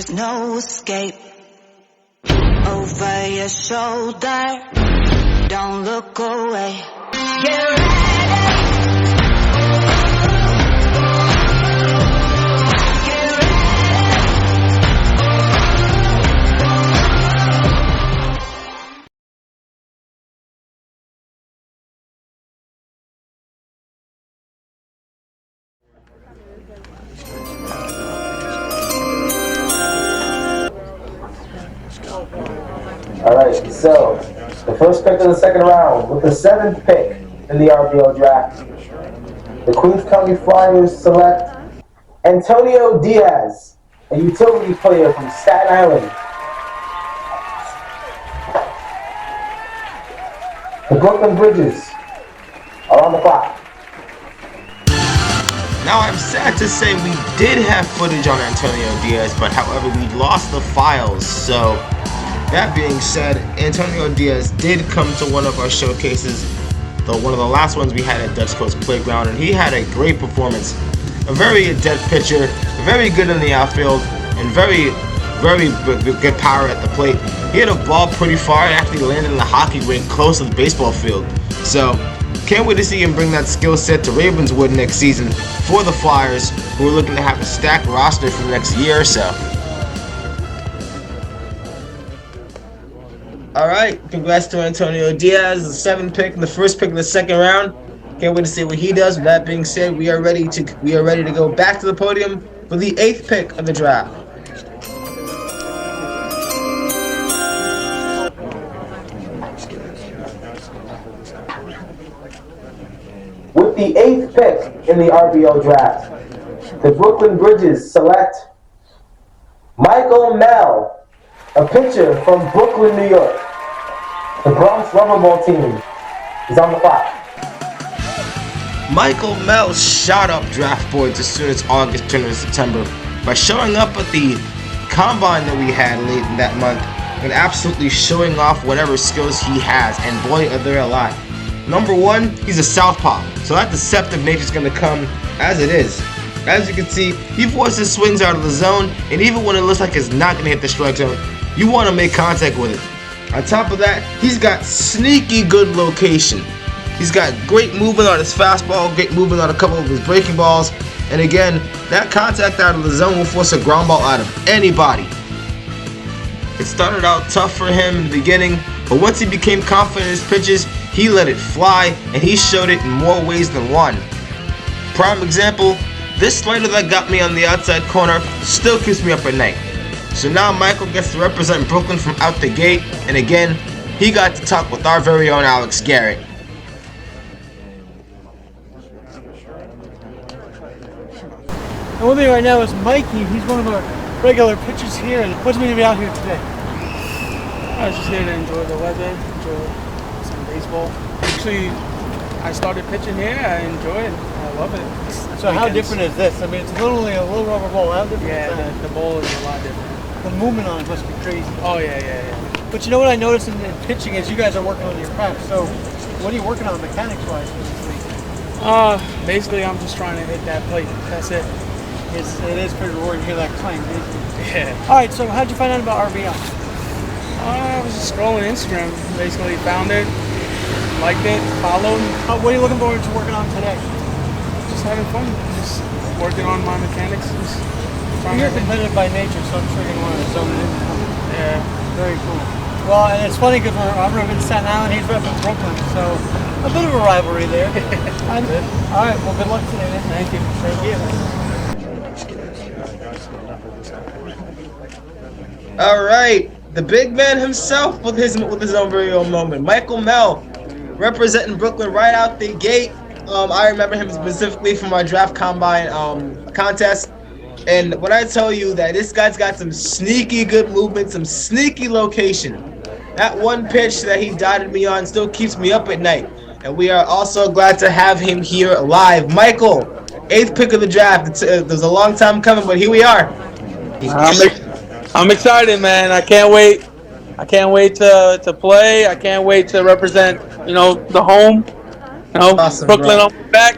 there's no escape. Over your shoulder, don't look away. Get ready. Alright, so the first pick of the second round with the 7th pick in the RBL draft, the Queens County Flyers select Antonio Diaz, a utility player from Staten Island. The Brooklyn Bridges are on the clock. Now, I'm sad to say we did have footage on Antonio Diaz, but however, we lost the files. So, that being said, Antonio Diaz did come to one of our showcases, one of the last ones we had at Dutch Coast Playground, and he had a great performance. A very adept pitcher, very good in the outfield, and very good power at the plate. He had a ball pretty far and actually landed in the hockey rink close to the baseball field. So, can't wait to see him bring that skill set to Ravenswood next season for the Flyers, who are looking to have a stacked roster for the next year or so. Alright, congrats to Antonio Diaz, the 7th pick, the first pick of the second round. Can't wait to see what he does. With that being said, we are ready to go back to the podium for the 8th pick of the draft. With the 8th pick in the RBL draft, the Brooklyn Bridges select Michael Mell, a pitcher from Brooklyn, New York. The Bronx Rubberball team is on the clock. Michael Mell shot up draft boards as soon as August turned into September by showing up at the combine that we had late in that month and absolutely showing off whatever skills he has, and boy are there a lot. Number one, he's a southpaw, so that deceptive nature is going to come as it is. As you can see, he forces swings out of the zone, and even when it looks like it's not going to hit the strike zone, you want to make contact with it. On top of that, he's got sneaky good location. He's got great movement on his fastball, great movement on a couple of his breaking balls, and again, that contact out of the zone will force a ground ball out of anybody. It started out tough for him in the beginning, but once he became confident in his pitches, he let it fly, and he showed it in more ways than one. Prime example, this slider that got me on the outside corner still keeps me up at night. So now Michael gets to represent Brooklyn from out the gate, and again, he got to talk with our very own Alex Garrett. And with me right now is Mikey. He's one of our regular pitchers here. And what's made me out here today? I was just here to enjoy the weather, enjoy some baseball. Actually, I started pitching here. I enjoy it. I love it. So how different is this? I mean, it's literally a little rubber ball. How different is that? The ball is a lot different. The movement on it must be crazy. Oh, yeah. But you know what I noticed in pitching is you guys are working on your craft. So what are you working on mechanics-wise? Basically, I'm just trying to hit that plate. That's it. It is pretty rewarding to hear that clang, isn't it? Yeah. All right, so how'd you find out about RBL? I was just scrolling Instagram. Basically, found it, liked it, followed. What are you looking forward to working on today? Just having fun. Just working on my mechanics. Just You're competitive by nature, so I'm sure you're going to want to zone it in. Yeah. Very cool. Well, and it's funny because I'm repping Staten Island, he's repping Brooklyn, so a bit of a rivalry there. All right, well, good luck today, man. Thank you. Thank you. All right, the big man himself with his own very own moment. Michael Mell, representing Brooklyn right out the gate. I remember him specifically from our draft combine contest. And when I tell you that this guy's got some sneaky good movement, some sneaky location, that one pitch that he dotted me on still keeps me up at night. And we are also glad to have him here live. Michael, 8th pick of the draft. It was a long time coming, but here we are. I'm excited, man. I can't wait. I can't wait to play. I can't wait to represent, the home. Awesome, Brooklyn bro. on my back.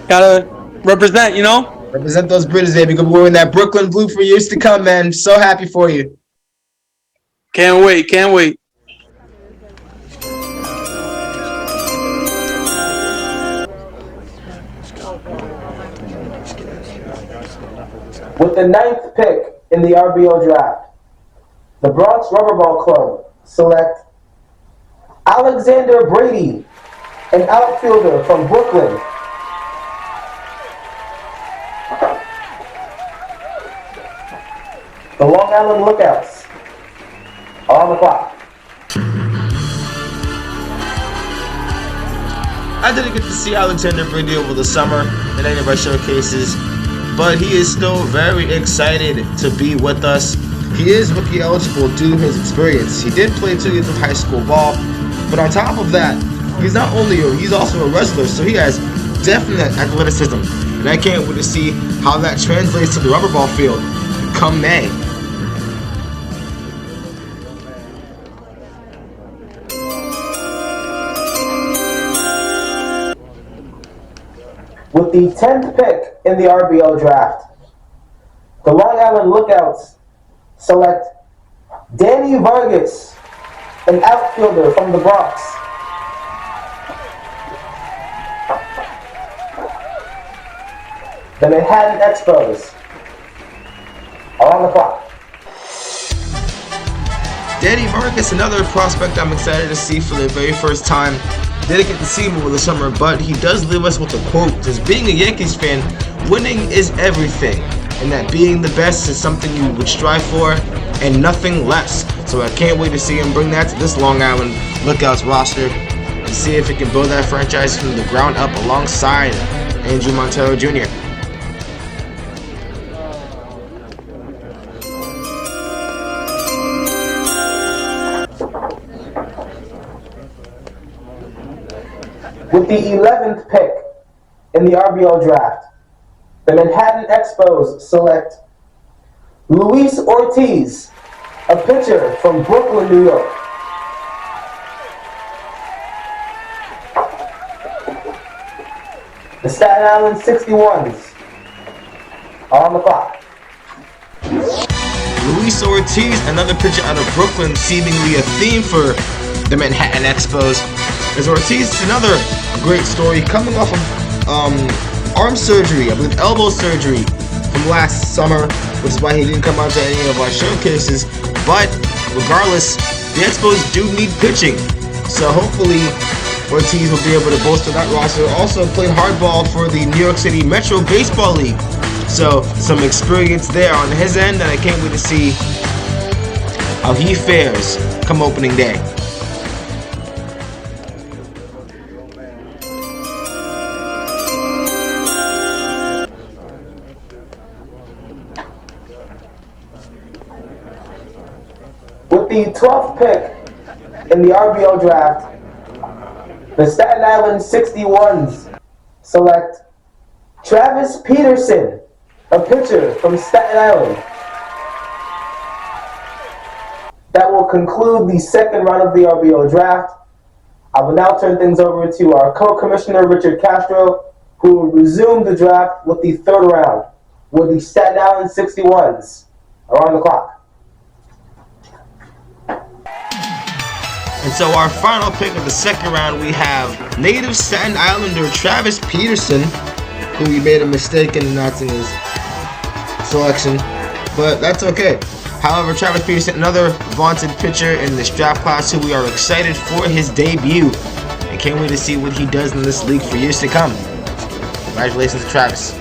Gotta represent, Represent those Bridges, baby. Gonna be wearing that Brooklyn blue for years to come, man. So happy for you. Can't wait. Can't wait. With the 9th pick in the RBO draft, the Bronx Rubberball Club select Alexander Brady, an outfielder from Brooklyn. The Long Island Lookouts are on the clock. I didn't get to see Alexander Brady over the summer in any of our showcases, but he is still very excited to be with us. He is rookie eligible due to his experience. He did play 2 years of high school ball, but on top of that, he's also a wrestler, so he has definite athleticism. And I can't wait to see how that translates to the rubberball field come May. With the 10th pick in the RBO draft, the Long Island Lookouts select Danny Vargas, an outfielder from the Bronx. The Manhattan Expos are on the clock. Danny Vargas, another prospect I'm excited to see for the very first time. Didn't get to see him over the summer, but he does leave us with a quote. As being a Yankees fan, winning is everything, and that being the best is something you would strive for, and nothing less. So I can't wait to see him bring that to this Long Island Lookouts roster, and see if he can build that franchise from the ground up alongside Andrew Montero Jr. With the 11th pick in the RBO draft, the Manhattan Expos select Luis Ortiz, a pitcher from Brooklyn, New York. The Staten Island 61s are on the clock. Luis Ortiz, another pitcher out of Brooklyn, seemingly a theme for the Manhattan Expos. As Ortiz is another great story coming off of arm surgery, I believe elbow surgery from last summer, which is why he didn't come out to any of our showcases. But regardless, the Expos do need pitching, so hopefully Ortiz will be able to bolster that roster. Also played hardball for the New York City Metro Baseball League, so some experience there on his end, and I can't wait to see how he fares come opening day. With the 12th pick in the RBO draft, the Staten Island 61s select Travis Peterson, a pitcher from Staten Island. That will conclude the second round of the RBO draft. I will now turn things over to our co-commissioner, Richard Castro, who will resume the draft with the third round, where the Staten Island 61s are on the clock. And so our final pick of the second round, we have native Staten Islander Travis Peterson, who we made a mistake in announcing his selection, but that's okay. However, Travis Peterson, another vaunted pitcher in this draft class, who we are excited for his debut, and can't wait to see what he does in this league for years to come. Congratulations to Travis.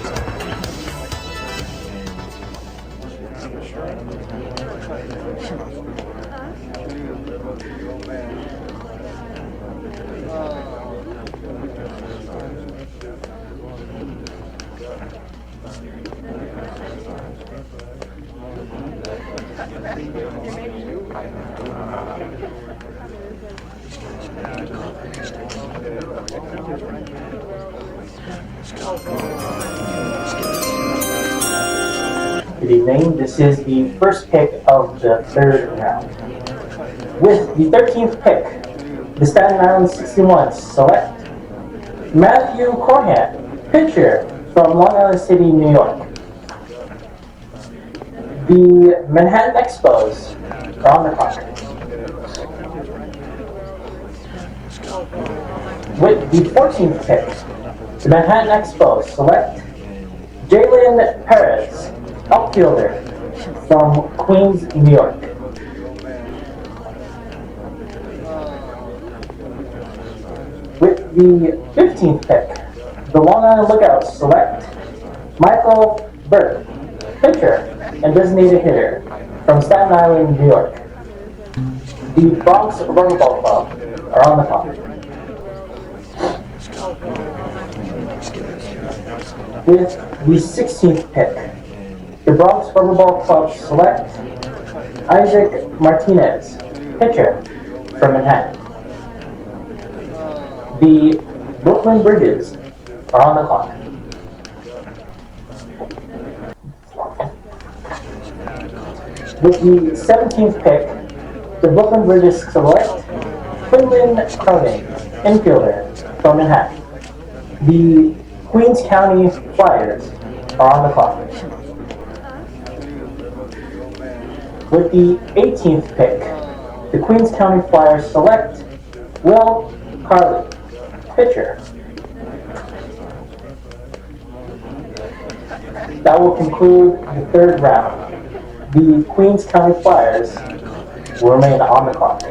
Good evening. This is the first pick of the third round. With the 13th pick, the Staten Island 61s select Matthew Corhan, pitcher from Long Island City, New York. The Manhattan Expos are on the clock. With the 14th pick, the Manhattan Expos select Jalen Perez, outfielder from Queens, New York. With the 15th pick, the Long Island Lookouts select Michael Burke, pitcher and designated hitter from Staten Island, New York. The Bronx Rubberball Club are on the clock. With the 16th pick, the Bronx Rubberball Club select Isaac Martinez, pitcher from Manhattan. The Brooklyn Bridges are on the clock. With the 17th pick, the Brooklyn Bridges select Quinlan Cronin, infielder from Manhattan. The Queens County Flyers are on the clock. With the 18th pick, the Queens County Flyers select Will Carley, pitcher. That will conclude the third round. The Queens County Flyers will remain on the clock.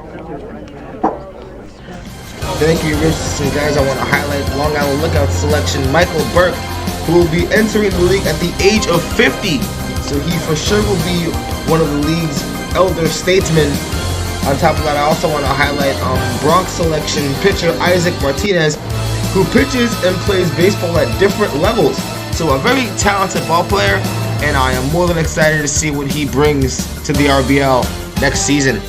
Thank you, Rich. So guys, I want to highlight Long Island Lookout selection Michael Burke, who will be entering the league at the age of 50. So he for sure will be one of the league's elder statesmen. On top of that, I also want to highlight Bronx selection pitcher Isaac Martinez, who pitches and plays baseball at different levels. So a very talented ball player, and I am more than excited to see what he brings to the RBL next season.